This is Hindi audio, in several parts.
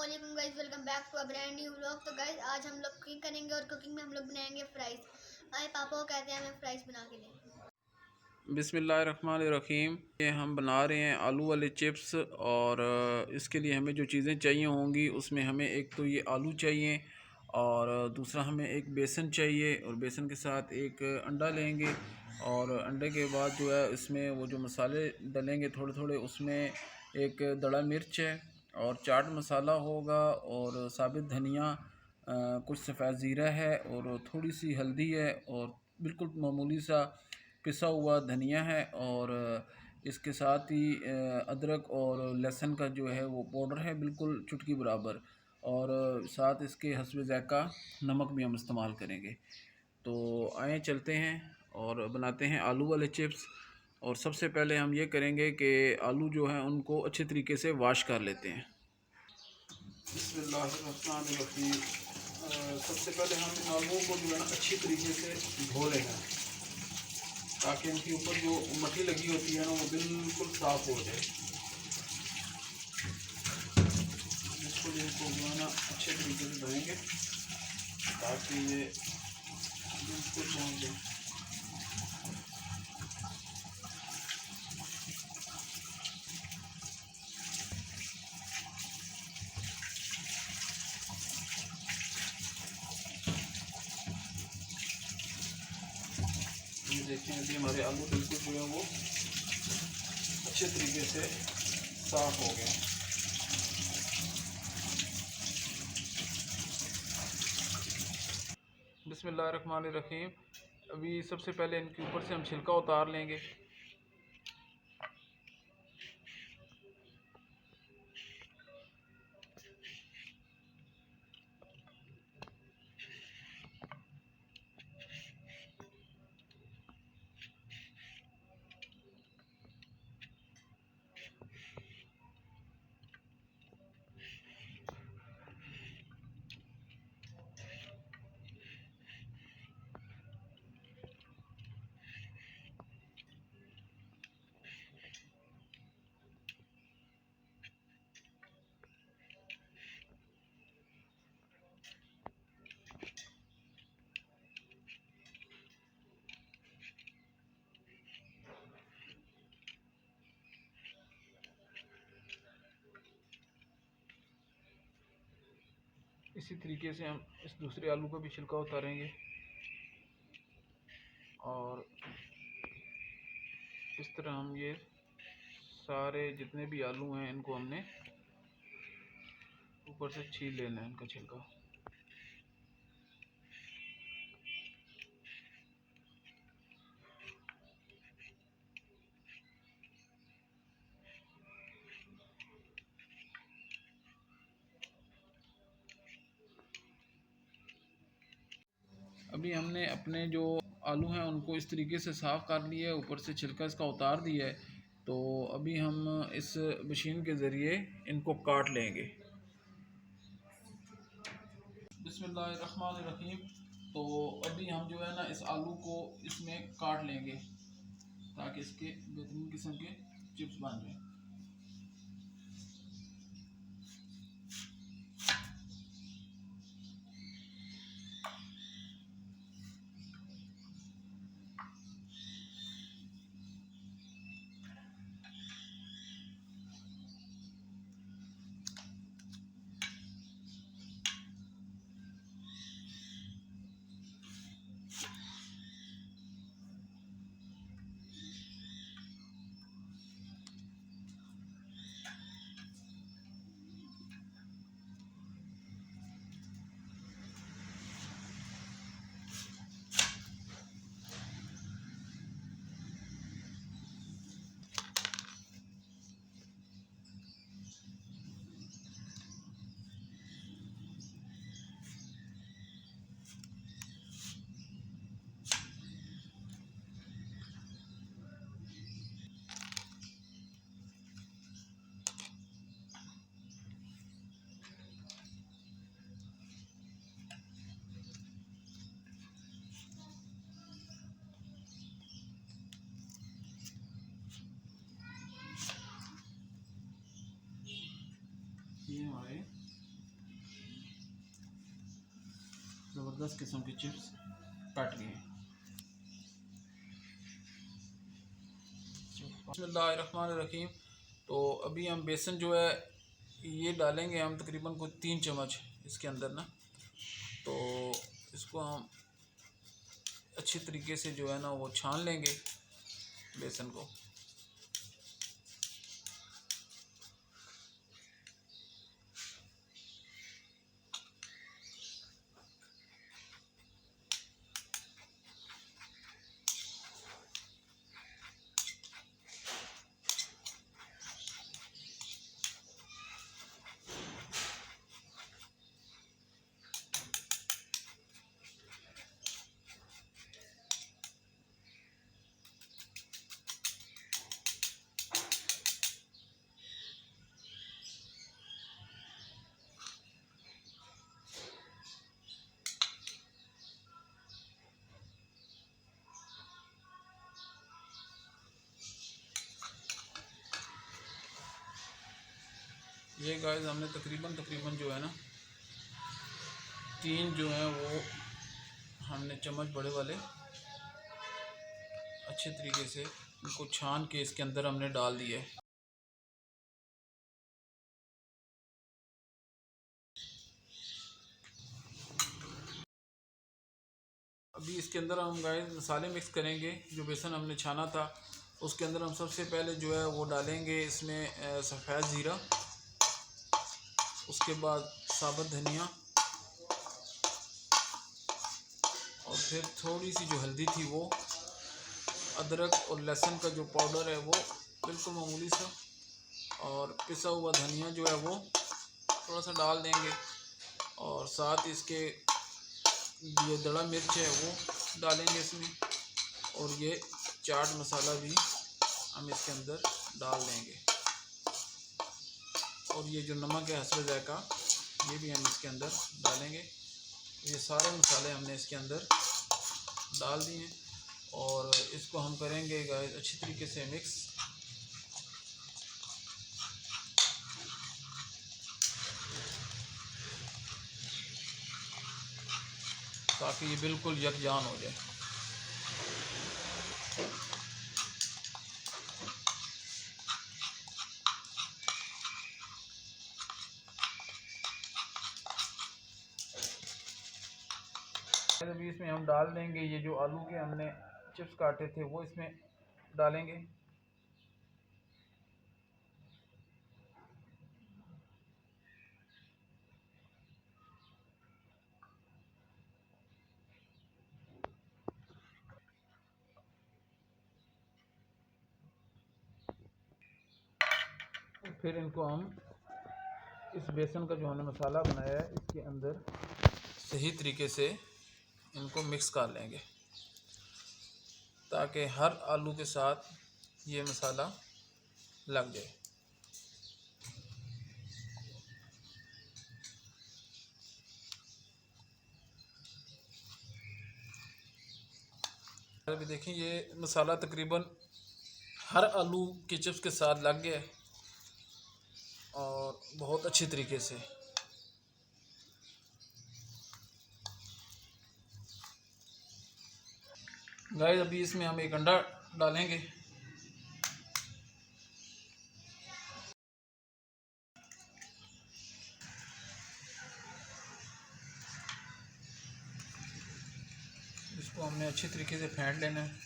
अस्सलाम guys, welcome back to a brand new vlog. तो गाइस आज हम लोग कुकिंग करेंगे और कुकिंग में हम लोग बनाएंगे फ्राइज। हमारे पापा को कहते हैं हमें फ्राइज बना के दें। बिस्मिल्लाहिर्रहमानिर्रहीम। ये हम बना रहे हैं आलू वाले चिप्स और इसके लिए हमें जो चीज़ें चाहिए होंगी उसमें हमें एक तो ये आलू चाहिए और दूसरा हमें एक बेसन चाहिए और बेसन के साथ एक अंडा लेंगे और अंडे के बाद जो है इसमें वो जो मसाले डलेंगे थोड़े थोड़े, उसमें एक दड़ा मिर्च है और चाट मसाला होगा और साबित धनिया, कुछ सफ़ेद ज़ीरा है और थोड़ी सी हल्दी है और बिल्कुल मामूली सा पिसा हुआ धनिया है और इसके साथ ही अदरक और लहसुन का जो है वो पाउडर है, बिल्कुल चुटकी बराबर, और साथ इसके हस्ब ज़ायक़ा नमक भी हम इस्तेमाल करेंगे। तो आए चलते हैं और बनाते हैं आलू वाले चिप्स। और सबसे पहले हम ये करेंगे कि आलू जो हैं उनको अच्छे तरीके से वाश कर लेते हैं। बिस्मिल्लाहिर्रहमानिर्रहीम। सबसे पहले हम इन आलूओं को जो है ना अच्छी तरीके से धो लेना है ताकि इनके ऊपर जो मट्टी लगी होती है ना वो बिल्कुल साफ़ हो जाए। बिल्कुल इनको जो है ना अच्छे तरीके से धोएंगे ताकि ये बिल्कुल पहुँच जाए। ये देखें, अभी हमारे आलू बिल्कुल जो है वो अच्छे तरीके से साफ़ हो गए। बिस्मिल्लाहिर्रहमानिर्रहीम। अभी सबसे पहले इनके ऊपर से हम छिलका उतार लेंगे। इसी तरीके से हम इस दूसरे आलू का भी छिलका उतारेंगे और इस तरह हम ये सारे जितने भी आलू हैं इनको हमने ऊपर से छील लेना है इनका छिलका। अभी हमने अपने जो आलू हैं उनको इस तरीके से साफ़ कर लिया है, ऊपर से छिलका इसका उतार दिया है। तो अभी हम इस मशीन के ज़रिए इनको काट लेंगे। बिस्मिल्लाहिर्रहमानिर्रहीम। तो अभी हम जो है ना इस आलू को इसमें काट लेंगे ताकि इसके बेहतरीन किस्म के चिप्स बन जाएं। ये हमारे ज़बरदस्त किस्म के चिप्स काट लिए। बिस्मिल्लाहिर्रहमानिर्रहीम। तो अभी हम बेसन जो है ये डालेंगे हम तकरीबन को 3 चम्मच इसके अंदर ना। तो इसको हम अच्छी तरीके से जो है ना वो छान लेंगे बेसन को। ये गाइस हमने तकरीबन जो है ना 3 जो है वो हमने चम्मच बड़े वाले अच्छे तरीके से इनको छान के इसके अंदर हमने डाल दिया है। अभी इसके अंदर हम गाइस मसाले मिक्स करेंगे। जो बेसन हमने छाना था उसके अंदर हम सबसे पहले जो है वो डालेंगे इसमें सफ़ेद ज़ीरा, उसके बाद साबुत धनिया और फिर थोड़ी सी जो हल्दी थी वो, अदरक और लहसुन का जो पाउडर है वो बिल्कुल मामूली सा, और पिसा हुआ धनिया जो है वो थोड़ा सा डाल देंगे, और साथ इसके ये दड़ा मिर्च है वो डालेंगे इसमें, और ये चाट मसाला भी हम इसके अंदर डाल देंगे, और ये जो नमक है हस्ब ज़ायक़ा ये भी हम इसके अंदर डालेंगे। ये सारे मसाले हमने इसके अंदर डाल दिए हैं और इसको हम करेंगे गाइस अच्छी तरीके से मिक्स। ताकि ये बिल्कुल यकजान हो जाए। अभी इसमें हम डाल देंगे ये जो आलू के हमने चिप्स काटे थे वो इसमें डालेंगे। फिर इनको हम इस बेसन का जो हमने मसाला बनाया है इसके अंदर सही तरीके से इनको मिक्स कर लेंगे, ताकि हर आलू के साथ ये मसाला लग जाए। अभी देखें ये मसाला तकरीबन हर आलू के चिप्स के साथ लग गया है और बहुत अच्छी तरीके से। गाइस अभी इसमें हम एक अंडा डालेंगे। इसको हमने अच्छी तरीके से फेंट लेना है।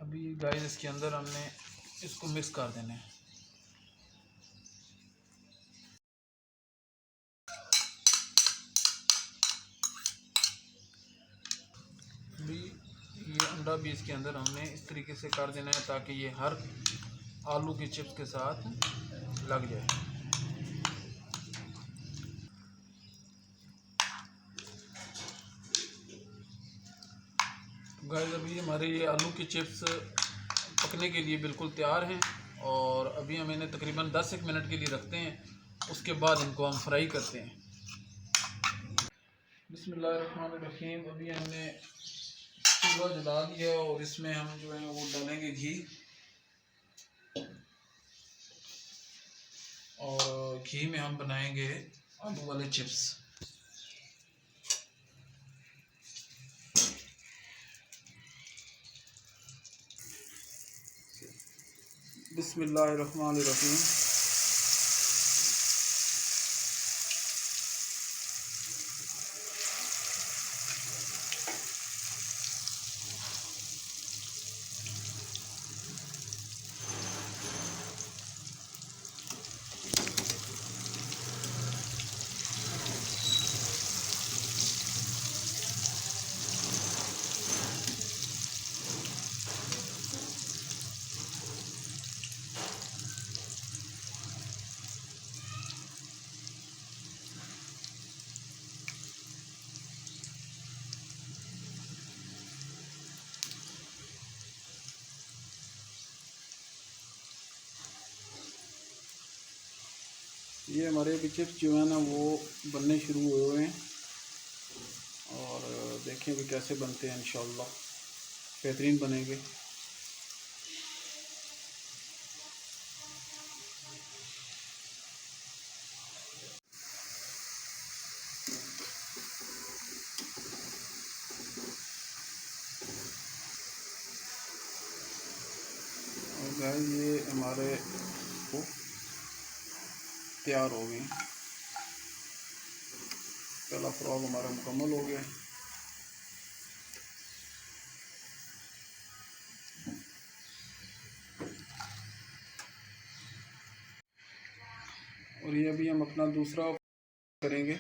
अभी गाइस इसके अंदर हमने इसको मिक्स कर देना है। अभी ये अंडा भी इसके अंदर हमने इस तरीके से कर देना है ताकि ये हर आलू के चिप्स के साथ लग जाए। गाइस अभी हमारे ये आलू के चिप्स पकने के लिए बिल्कुल तैयार हैं और अभी हम इन्हें तकरीबन 10 मिनट के लिए रखते हैं, उसके बाद इनको हम फ्राई करते हैं। बिस्मिल्लाहिर्रहमानिर्रहीम। अभी हमने चूल्हा जला दिया और इसमें हम जो है वो डालेंगे घी, और घी में हम बनाएंगे आलू वाले चिप्स। बिस्मिल्लाहिर्रहमानिर्रहीम। ये हमारे अभी चिप्स जो है ना वो बनने शुरू हुए हैं, और देखें अभी कैसे बनते हैं। इंशाल्लाह बेहतरीन बनेंगे। और गाइस ये हमारे वो तैयार हो गई। पहला फ्रॉग हमारा मुकम्मल हो गया। और ये अभी हम अपना दूसरा करेंगे।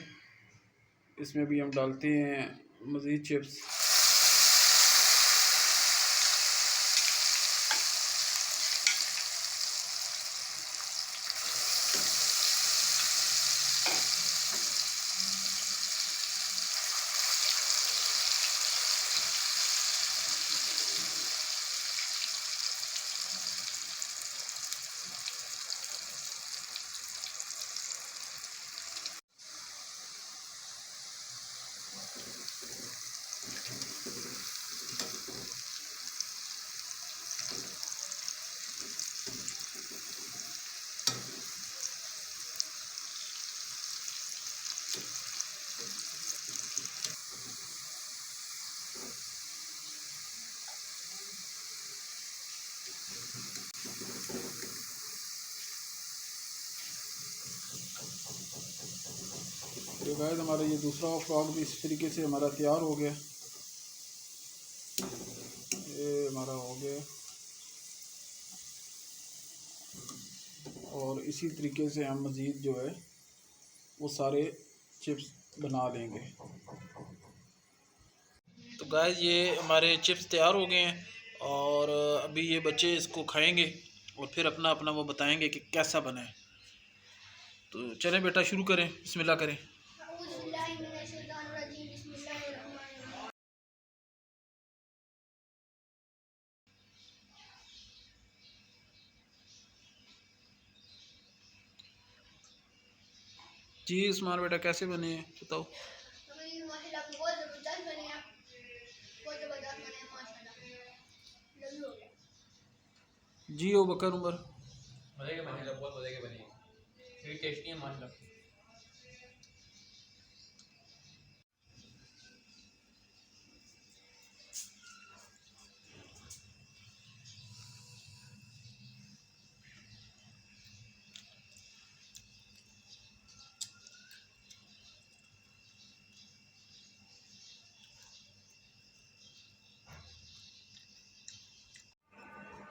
इसमें भी हम डालते हैं मज़ीद चिप्स। तो गाइस हमारा ये दूसरा फ्रॉग भी इस तरीके से हमारा तैयार हो गया। ये हमारा हो गया, और इसी तरीके से हम मज़ीद जो है वो सारे चिप्स बना लेंगे। तो गाइस ये हमारे चिप्स तैयार हो गए हैं, और अभी ये बच्चे इसको खाएंगे और फिर अपना अपना वो बताएंगे कि कैसा बना है। तो चलें बेटा शुरू करें, बिस्मिल्लाह करें। जी उस्मान बेटा कैसे बने हैं बताओ। जी ओ बकर उमर। मज़े के बने, बहुत मज़े के बने, टेस्टी है माशाल्लाह।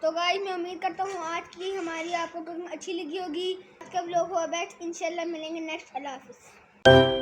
तो गाइस मैं उम्मीद करता हूँ आज की हमारी आपको कुकिंग अच्छी लगी होगी। आज का व्लॉग हुआ बेस्ट। इंशाल्लाह मिलेंगे नेक्स्ट। अल्लाह हाफिज़।